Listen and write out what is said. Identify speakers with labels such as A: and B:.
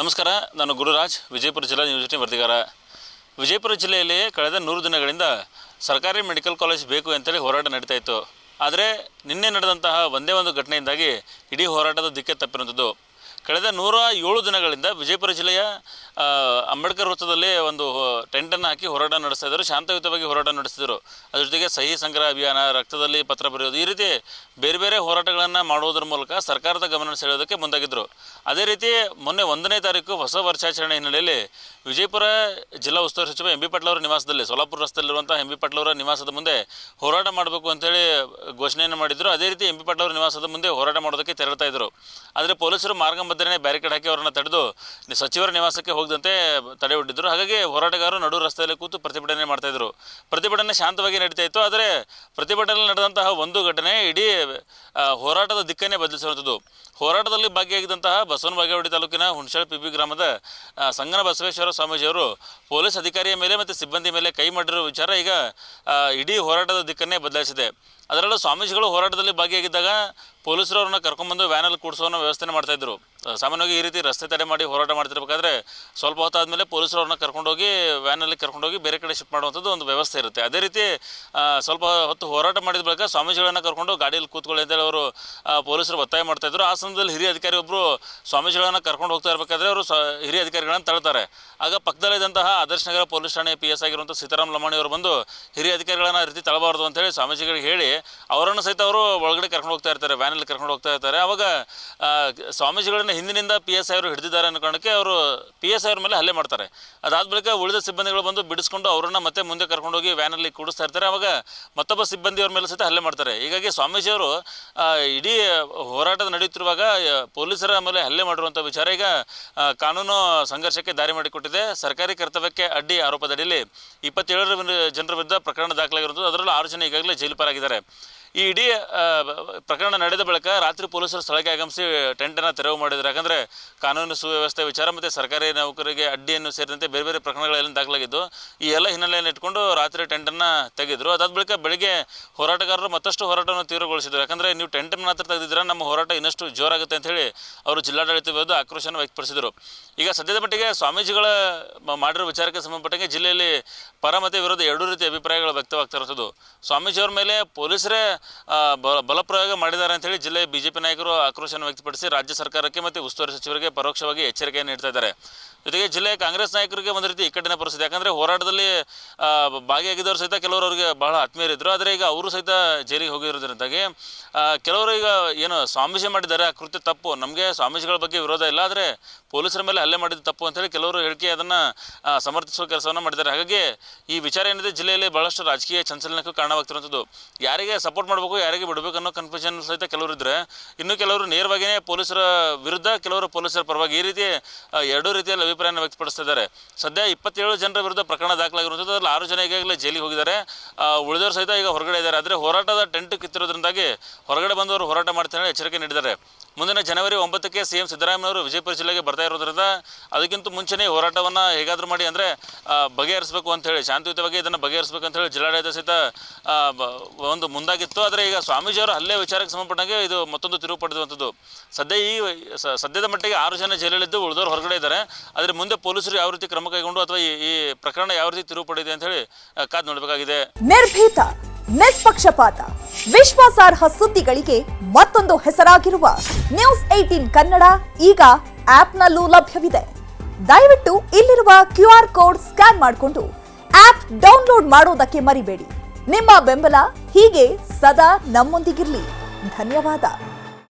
A: ನಮಸ್ಕಾರ, ನಾನು ಗುರುರಾಜ್, ವಿಜಯಪುರ ಜಿಲ್ಲಾ ಯೂನಿವರ್ಸಿಟಿ ವರದಿಗಾರ. ವಿಜಯಪುರ ಜಿಲ್ಲೆಯಲ್ಲಿ ಕಳೆದ 100 ದಿನಗಳಿಂದ ಸರ್ಕಾರಿ ಮೆಡಿಕಲ್ ಕಾಲೇಜ್ ಬೇಕು ಅಂತೇಳಿ ಹೋರಾಟ ನಡೀತಾ ಇತ್ತು. ಆದರೆ ನಿನ್ನೆ ನಡೆದಂತಹ ಒಂದೇ ಒಂದು ಘಟನೆಯಿಂದಾಗಿ ಇಡೀ ಹೋರಾಟದ ದಿಕ್ಕೆ ತಪ್ಪಿರುವಂಥದ್ದು. ಕಳೆದ 107 ದಿನಗಳಿಂದ ವಿಜಯಪುರ ಜಿಲ್ಲೆಯ ಅಂಬೇಡ್ಕರ್ ವೃತ್ತದಲ್ಲಿ ಒಂದು ಟೆಂಟನ್ನು ಹಾಕಿ ಹೋರಾಟ ನಡೆಸ್ತಾ ಇದ್ದರು. ಶಾಂತಯುತವಾಗಿ ಹೋರಾಟ ನಡೆಸಿದರು. ಅದ್ರ ಜೊತೆಗೆ ಸಹಿ ಸಂಗ್ರಹ ಅಭಿಯಾನ, ರಕ್ತದಲ್ಲಿ ಪತ್ರ ಬರೆಯೋದು, ಈ ರೀತಿ ಬೇರೆ ಬೇರೆ ಹೋರಾಟಗಳನ್ನು ಮಾಡುವುದರ ಮೂಲಕ ಸರ್ಕಾರದ ಗಮನ ಸೆಳೆಯೋದಕ್ಕೆ ಮುಂದಾಗಿದ್ದರು. ಅದೇ ರೀತಿ ಮೊನ್ನೆ 1ನೇ ತಾರೀಕು ಹೊಸ ವರ್ಷಾಚರಣೆ ಹಿನ್ನೆಲೆಯಲ್ಲಿ ವಿಜಯಪುರ ಜಿಲ್ಲಾ ಉಸ್ತುವಾರಿ ಸಚಿವ ಎಂ ಬಿ ಪಾಟೀಲ್ ಅವರ ನಿವಾಸದಲ್ಲಿ, ಸೋಲಾಪುರ ರಸ್ತೆಯಲ್ಲಿರುವಂಥ ಎಂ ಬಿ ಪಾಟೀಲ್ ಅವರ ನಿವಾಸದ ಮುಂದೆ ಹೋರಾಟ ಮಾಡಬೇಕು ಅಂತೇಳಿ ಘೋಷಣೆಯನ್ನು ಮಾಡಿದರು. ಅದೇ ರೀತಿ ಎಂ ಬಿ ಪಾಟೀಲ್ ಅವರ ನಿವಾಸದ ಮುಂದೆ ಹೋರಾಟ ಮಾಡೋದಕ್ಕೆ ತೆರಳ್ತಾ ಇದ್ದರು. ಆದರೆ ಪೊಲೀಸರು ಮಾರ್ಗ ಮಧ್ಯೆ ಬ್ಯಾರಿಕೇಡ್ ಹಾಕಿ ಅವರನ್ನು ತಡೆದು ಸಚಿವರ ನಿವಾಸಕ್ಕೆ ಹೋಗದಂತೆ ತಡೆ ಒಡ್ಡಿದ್ರು. ಹಾಗಾಗಿ ಹೋರಾಟಗಾರರು ನಡು ರಸ್ತೆಯಲ್ಲಿ ಕೂತು ಪ್ರತಿಭಟನೆ ಮಾಡ್ತಾ ಇದ್ರು. ಪ್ರತಿಭಟನೆ ಶಾಂತವಾಗಿ ನಡೀತಾ ಇತ್ತು. ಆದರೆ ಪ್ರತಿಭಟನೆಯಲ್ಲಿ ನಡೆದಂತಹ ಒಂದು ಘಟನೆ ಇಡೀ ಹೋರಾಟದ ದಿಕ್ಕನ್ನೇ ಬದಲಿಸಿರುವಂಥದ್ದು. ಹೋರಾಟದಲ್ಲಿ ಭಾಗಿಯಾಗಿದ್ದಂತಹ ಬಸವನ ಬಾಗೇವಾಡಿ ತಾಲೂಕಿನ ಹುಣಸಳೆ ಪಿಬಿ ಗ್ರಾಮದ ಸಂಗನ ಬಸವೇಶ್ವರ ಸ್ವಾಮೀಜಿಯವರು ಪೊಲೀಸ್ ಅಧಿಕಾರಿಯ ಮೇಲೆ ಮತ್ತು ಸಿಬ್ಬಂದಿ ಮೇಲೆ ಕೈ ಮಾಡಿರೋ ವಿಚಾರ ಈಗ ಇಡೀ ಹೋರಾಟದ ದಿಕ್ಕನ್ನೇ ಬದಲಾಯಿಸಿದೆ. ಅದರಲ್ಲೂ ಸ್ವಾಮೀಜಿಗಳು ಹೋರಾಟದಲ್ಲಿ ಭಾಗಿಯಾಗಿದ್ದಾಗ ಪೊಲೀಸರು ಅವ್ರನ್ನ ಕರ್ಕೊಂಡ್ಬಂದು ವ್ಯಾನಲ್ಲಿ ಕೂಡಿಸೋನ ವ್ಯವಸ್ಥೆ ಮಾಡ್ತಾಯಿದ್ರು. ಸಾಮಾನ್ಯವಾಗಿ ಈ ರೀತಿ ರಸ್ತೆ ತಡೆ ಮಾಡಿ ಹೋರಾಟ ಮಾಡ್ತಿರ್ಬೇಕಾದ್ರೆ ಸ್ವಲ್ಪ ಹೊತ್ತಾದಮೇಲೆ ಪೊಲೀಸರು ಅವ್ರನ್ನ ಕರ್ಕೊಂಡೋಗಿ ವ್ಯಾನಲ್ಲಿ ಕರ್ಕೊಂಡೋಗಿ ಬೇರೆ ಕಡೆ ಶಿಫ್ಟ್ ಮಾಡುವಂಥದ್ದು ಒಂದು ವ್ಯವಸ್ಥೆ ಇರುತ್ತೆ. ಅದೇ ರೀತಿ ಸ್ವಲ್ಪ ಹೊತ್ತು ಹೋರಾಟ ಮಾಡಿದ ಬಳಿಕ ಸ್ವಾಮೀಜಿಗಳನ್ನು ಕರ್ಕೊಂಡು ಗಾಡಿಯಲ್ಲಿ ಕೂತ್ಕೊಳ್ಳಿ ಅಂತೇಳಿ ಅವರು ಪೊಲೀಸರು ಒತ್ತಾಯ ಮಾಡ್ತಾಯಿದ್ರು. ಆ ಸಂದರ್ಭದಲ್ಲಿ ಹಿರಿಯ ಅಧಿಕಾರಿ ಒಬ್ಬರು ಸ್ವಾಮೀಜಿಗಳನ್ನು ಕರ್ಕೊಂಡು ಹೋಗ್ತಾ ಇರಬೇಕಾದ್ರೆ ಅವರು ಹಿರಿಯ ಅಧಿಕಾರಿಗಳನ್ನು ತಳ್ತಾರೆ. ಆಗ ಪಕ್ಕದಲ್ಲಿದ್ದಂತಹ ಆದರ್ಶ ನಗರ ಪೊಲೀಸ್ ಠಾಣೆ PS ಆಗಿರುವಂಥ ಸೀತಾರಾಮ್ ಲಮಾಣಿ ಅವರು ಬಂದು ಹಿರಿಯ ಅಧಿಕಾರಿಗಳನ್ನು ಆ ರೀತಿ ತಳಬಾರ್ದು ಅಂತೇಳಿ ಸ್ವಾಮೀಜಿಗಳಿಗೆ ಹೇಳಿ ಅವರನ್ನು ಸಹಿತ ಅವರು ಒಳಗಡೆ ಕರ್ಕೊಂಡು ಹೋಗ್ತಾ ಇರ್ತಾರೆ, ವ್ಯಾನಲ್ಲಿ ಕರ್ಕೊಂಡು ಹೋಗ್ತಾ ಇರ್ತಾರೆ. ಆವಾಗ ಸ್ವಾಮೀಜಿಗಳನ್ನ ಹಿಂದಿನಿಂದ PSI ಅವರು ಹಿಡಿದಿದ್ದಾರೆ ಅನ್ನೋ ಕಾರಣಕ್ಕೆ ಅವರು PSI ಅವ್ರ ಮೇಲೆ ಹಲ್ಲೆ ಮಾಡ್ತಾರೆ. ಅದಾದ ಬಳಿಕ ಉಳಿದ ಸಿಬ್ಬಂದಿಗಳು ಬಂದು ಬಿಡಿಸ್ಕೊಂಡು ಅವರನ್ನು ಮತ್ತೆ ಮುಂದೆ ಕರ್ಕೊಂಡೋಗಿ ವ್ಯಾನಲ್ಲಿ ಕೂಡಿಸ್ತಾ ಇರ್ತಾರೆ. ಆವಾಗ ಮತ್ತೊಬ್ಬ ಸಿಬ್ಬಂದಿಯವ್ರ ಮೇಲೆ ಸಹಿತ ಹಲ್ಲೆ ಮಾಡ್ತಾರೆ. ಹೀಗಾಗಿ ಸ್ವಾಮೀಜಿಯವರು ಇಡೀ ಹೋರಾಟದ ನಡೆಯುತ್ತಿರುವಾಗ ಪೊಲೀಸರ ಮೇಲೆ ಹಲ್ಲೆ ಮಾಡಿರುವಂಥ ವಿಚಾರ ಈಗ ಕಾನೂನು ಸಂಘರ್ಷಕ್ಕೆ ದಾರಿ ಮಾಡಿಕೊಟ್ಟಿದೆ. ಸರ್ಕಾರಿ ಕರ್ತವ್ಯಕ್ಕೆ ಅಡ್ಡಿ ಆರೋಪದಡಿಯಲ್ಲಿ 27 ಜನರ ವಿರುದ್ಧ ಪ್ರಕರಣ ದಾಖಲಾಗಿರುವಂಥದ್ದು. ಅದರಲ್ಲೂ 6 ಜನ ಈಗಾಗಲೇ ಜೈಲು ಪಾಲಾಗಿದ್ದಾರೆ. ಈ ಇಡೀ ಪ್ರಕರಣ ನಡೆದ ಬಳಿಕ ರಾತ್ರಿ ಪೊಲೀಸರು ಸ್ಥಳಕ್ಕೆ ಆಗಮಿಸಿ ಟೆಂಟನ್ನು ತೆರವು ಮಾಡಿದ್ದಾರೆ. ಯಾಕಂದರೆ ಕಾನೂನು ಸುವ್ಯವಸ್ಥೆ ವಿಚಾರ ಮತ್ತು ಸರ್ಕಾರಿ ನೌಕರಿಗೆ ಅಡ್ಡಿಯನ್ನು ಸೇರಿದಂತೆ ಬೇರೆ ಬೇರೆ ಪ್ರಕರಣಗಳೆಲ್ಲ ದಾಖಲಾಗಿದ್ದು, ಈ ಎಲ್ಲ ಹಿನ್ನೆಲೆಯನ್ನು ಇಟ್ಕೊಂಡು ರಾತ್ರಿ ಟೆಂಟನ್ನು ತೆಗೆದರು. ಅದಾದ ಬಳಿಕ ಬೆಳಿಗ್ಗೆ ಹೋರಾಟಗಾರರು ಮತ್ತಷ್ಟು ಹೋರಾಟವನ್ನು ತೀವ್ರಗೊಳಿಸಿದರು. ಯಾಕಂದರೆ ನೀವು ಟೆಂಟನ್ನು ಮಾತ್ರ ತೆಗೆದಿದ್ದೀರಾ, ನಮ್ಮ ಹೋರಾಟ ಇನ್ನಷ್ಟು ಜೋರಾಗುತ್ತೆ ಅಂತ ಹೇಳಿ ಅವರು ಜಿಲ್ಲಾಡಳಿತ ವಿರುದ್ಧ ಆಕ್ರೋಶವನ್ನು ವ್ಯಕ್ತಪಡಿಸಿದರು. ಈಗ ಸದ್ಯದ ಮಟ್ಟಿಗೆ ಸ್ವಾಮೀಜಿಗಳ ಮಾಡಿರೋ ವಿಚಾರಕ್ಕೆ ಸಂಬಂಧಪಟ್ಟಂಗೆ ಜಿಲ್ಲೆಯಲ್ಲಿ ಪರ ಮತ್ತು ವಿರೋಧ ಎರಡೂ ರೀತಿಯ ಅಭಿಪ್ರಾಯಗಳು ವ್ಯಕ್ತವಾಗ್ತಾ ಇರೋದು. ಸ್ವಾಮೀಜಿಯವ್ರ ಮೇಲೆ ಪೊಲೀಸರೇ ಬಲಪ್ರಯೋಗ ಮಾಡಿದ್ದಾರೆ ಅಂತೇಳಿ ಜಿಲ್ಲೆಯ BJP ನಾಯಕರು ಆಕ್ರೋಶವನ್ನು ವ್ಯಕ್ತಪಡಿಸಿ ರಾಜ್ಯ ಸರ್ಕಾರಕ್ಕೆ ಮತ್ತು ಉಸ್ತುವಾರಿ ಸಚಿವರಿಗೆ ಪರೋಕ್ಷವಾಗಿ ಎಚ್ಚರಿಕೆಯನ್ನು ನೀಡ್ತಾ ಇದ್ದಾರೆ. ಜೊತೆಗೆ ಜಿಲ್ಲೆಯ ಕಾಂಗ್ರೆಸ್ ನಾಯಕರಿಗೆ ಒಂದು ರೀತಿ ಇಕ್ಕಟ್ಟಿನ ಪರಿಸ್ಥಿತಿ. ಯಾಕಂದರೆ ಹೋರಾಟದಲ್ಲಿ ಭಾಗಿಯಾಗಿದ್ದವರು ಸಹಿತ ಕೆಲವರು ಅವರಿಗೆ ಬಹಳ ಆತ್ಮೀಯರಿದ್ದರು. ಆದರೆ ಈಗ ಅವರು ಸಹಿತ ಜೈಲಿಗೆ ಹೋಗಿರೋದ್ರಿಂದಾಗಿ ಕೆಲವರು ಈಗ ಏನು ಸ್ವಾಮೀಜಿ ಮಾಡಿದ್ದಾರೆ ಆ ಕೃತ್ಯ ತಪ್ಪು, ನಮಗೆ ಸ್ವಾಮೀಜಿಗಳ ಬಗ್ಗೆ ವಿರೋಧ ಇಲ್ಲ, ಆದರೆ ಪೊಲೀಸರ ಮೇಲೆ ಹಲ್ಲೆ ಮಾಡಿದ್ದು ತಪ್ಪು ಅಂತೇಳಿ ಕೆಲವರು ಹೇಳಿಕೆ ಅದನ್ನು ಸಮರ್ಥಿಸುವ ಕೆಲಸವನ್ನು ಮಾಡಿದ್ದಾರೆ. ಹಾಗಾಗಿ ಈ ವಿಚಾರ ಏನಿದೆ ಜಿಲ್ಲೆಯಲ್ಲಿ ಬಹಳಷ್ಟು ರಾಜಕೀಯ ಚಂಚಲನಕ್ಕೂ ಕಾರಣವಾಗ್ತಿರುವಂಥದ್ದು. ಯಾರಿಗೆ ಸಪೋರ್ಟ್ ಮಾಡಬೇಕು, ಯಾರಿಗೆ ಬಿಡಬೇಕು ಅನ್ನೋ ಕನ್ಫ್ಯೂಷನ್ ಸಹಿತ ಕೆಲವರು ಇದ್ದರೆ, ಇನ್ನು ಕೆಲವರು ನೇರವಾಗಿಯೇ ಪೊಲೀಸರ ವಿರುದ್ಧ, ಕೆಲವರು ಪೊಲೀಸರ ಪರವಾಗಿ, ಈ ರೀತಿ ಎರಡೂ ರೀತಿಯಲ್ಲಿ ಅಭಿಪ್ರಾಯನ ವ್ಯಕ್ತಪಡಿಸ್ತಿದ್ದಾರೆ. ಸದ್ಯ 27 ಜನರ ವಿರುದ್ಧ ಪ್ರಕರಣ ದಾಖಲಾಗಿರುವಂಥದ್ದು. ಅದರಲ್ಲಿ 6 ಜನ ಈಗಾಗಲೇ ಜೈಲಿಗೆ ಹೋಗಿದ್ದಾರೆ. ಉಳಿದವರು ಸಹಿತ ಈಗ ಹೊರಗಡೆ ಇದ್ದಾರೆ. ಆದರೆ ಹೋರಾಟದ ಟೆಂಟ್ ಕಿತ್ತಿರೋದ್ರಿಂದಾಗಿ ಹೊರಗಡೆ ಬಂದವರು ಹೋರಾಟ ಮಾಡ್ತಾರೆ ಎಚ್ಚರಿಕೆ ನೀಡಿದ್ದಾರೆ. ಮುಂದಿನ ಜನವರಿ 9ಕ್ಕೆ CM ಸಿದ್ದರಾಮಯ್ಯವರು ವಿಜಯಪುರ ಜಿಲ್ಲೆಗೆ ಬರ್ತಾ ಇರೋದ್ರಿಂದ ಅದಕ್ಕಿಂತ ಮುಂಚೆನೇ ಹೋರಾಟವನ್ನು ಹೇಗಾದರೂ ಮಾಡಿ ಅಂದರೆ ಬಗೆಹರಿಸಬೇಕು ಅಂತೇಳಿ, ಶಾಂತಿಯುತವಾಗಿ ಇದನ್ನು ಬಗೆಹರಿಸಬೇಕು ಅಂತೇಳಿ ಜಿಲ್ಲಾಡಳಿತ ಸಹಿತ ಒಂದು ಮುಂದಾಗಿತ್ತು. ಆದರೆ ಈಗ ಸ್ವಾಮೀಜಿಯವರ ಹಲ್ಲೆ ವಿಚಾರಕ್ಕೆ ಸಂಬಂಧಪಟ್ಟಂಗೆ ಇದು ಮತ್ತೊಂದು ತಿರುವು ಪಡೆದುವಂಥದ್ದು. ಸದ್ಯದ ಮಟ್ಟಿಗೆ 6 ಜನ ಜೈಲಲ್ಲಿದ್ದು ಉಳಿದವರು ಹೊರಗಡೆ ಇದ್ದಾರೆ. ಆದರೆ ಮುಂದೆ ಪೊಲೀಸರು ಯಾವ ರೀತಿ ಕ್ರಮ ಕೈಗೊಂಡು ಅಥವಾ ಈ ಪ್ರಕರಣ ಯಾವ ರೀತಿ ತಿರುವು ಪಡೆದಿದೆ ಅಂತ ಹೇಳಿ ಕಾದು ನೋಡಬೇಕಾಗಿದೆ.
B: ನಿರ್ಭೀತ, ನಿಷ್ಪಕ್ಷಪಾತ, ವಿಶ್ವಾಸಾರ್ಹ ಸುದ್ದಿಗಳಿಗೆ ಮತ್ತೊಂದು ಹೆಸರಾಗಿರುವ News 18 ಕನ್ನಡ ಈಗ ಆಪ್ನಲ್ಲೂ ಲಭ್ಯವಿದೆ. ದಯವಿಟ್ಟು ಇಲ್ಲಿರುವ QR ಕೋಡ್ ಸ್ಕ್ಯಾನ್ ಮಾಡಿಕೊಂಡು ಆಪ್ ಡೌನ್ಲೋಡ್ ಮಾಡೋದಕ್ಕೆ ಮರಿಬೇಡಿ. ನಿಮ್ಮ ಬೆಂಬಲ ಹೀಗೆ ಸದಾ ನಮ್ಮೊಂದಿಗಿರಲಿ. ಧನ್ಯವಾದ.